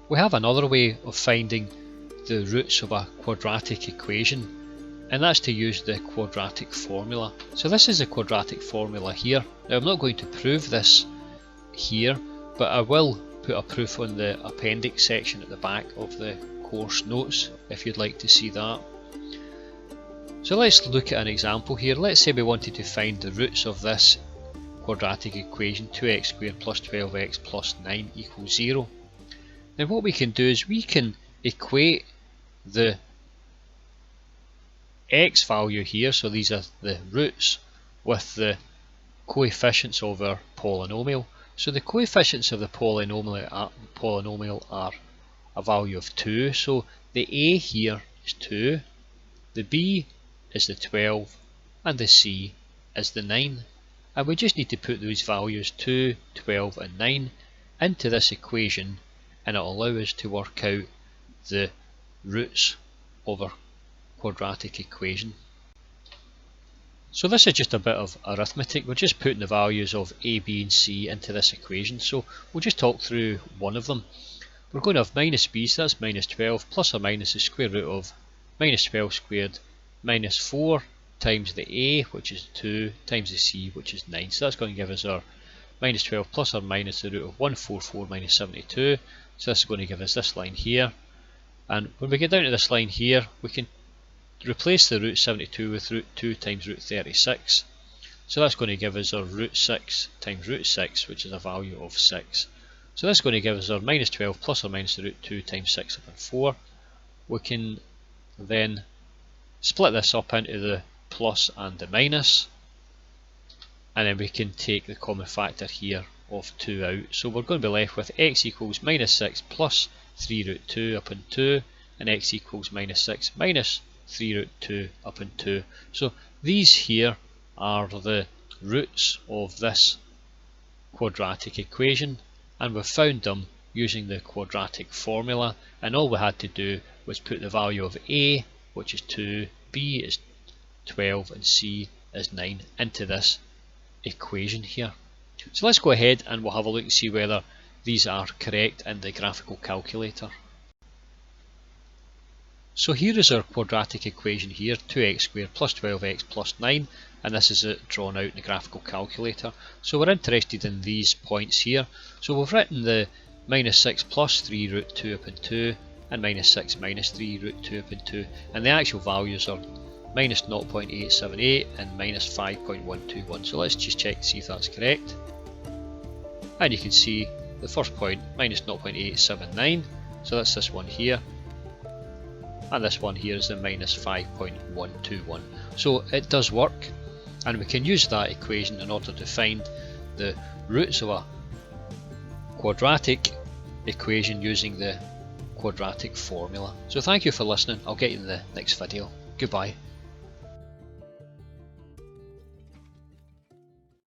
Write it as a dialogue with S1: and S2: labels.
S1: We have another way of finding the roots of a quadratic equation, and that's to use the quadratic formula. So this is the quadratic formula here. Now I'm not going to prove this here, but I will put a proof on the appendix section at the back of the course notes if you'd like to see that. So let's look at an example here. Let's say we wanted to find the roots of this quadratic equation, 2x squared plus 12x plus 9 equals 0. Now what we can do is we can equate the x value here, so these are the roots, with the coefficients of our polynomial. So the coefficients of the polynomial are a value of 2, so the a here is 2, the b is the 12, and the c is the 9. And we just need to put those values 2, 12 and 9 into this equation, and it will allow us to work out the roots of our quadratic equation. So this is just a bit of arithmetic. We're just putting the values of a, b and c into this equation, so we'll just talk through one of them. We're going to have minus b, so that's minus 12, plus or minus the square root of minus 12 squared minus 4 times the a, which is 2, times the c, which is 9. So that's going to give us our minus 12 plus or minus the root of 144 minus 72. So this is going to give us this line here. And when we get down to this line here, we can replace the root 72 with root 2 times root 36. So that's going to give us our root 6 times root 6, which is a value of 6. So that's going to give us our minus 12 plus or minus the root 2 times 6 upon 4. We can then split this up into the plus and the minus, and then we can take the common factor here of 2 out. So we're going to be left with x equals minus 6 plus 3 root 2 upon 2, and x equals minus 6 minus 3 root 2 upon 2. So these here are the roots of this quadratic equation, and we've found them using the quadratic formula, and all we had to do was put the value of a, which is 2, b is 12 and c is 9 into this equation here. So let's go ahead and we'll have a look and see whether these are correct in the graphical calculator. So here is our quadratic equation here, 2x squared plus 12x plus 9, and this is it drawn out in the graphical calculator. So we're interested in these points here. So we've written the minus 6 plus 3 root 2 upon 2 and minus 6 minus 3 root 2 upon 2, and the actual values are minus 0.878 and minus 5.121. So let's just check to see if that's correct. And you can see the first point, minus 0.879, so that's this one here, and this one here is the minus 5.121. So it does work, and we can use that equation in order to find the roots of a quadratic equation using the quadratic formula. So thank you for listening. I'll get you in the next video. Goodbye.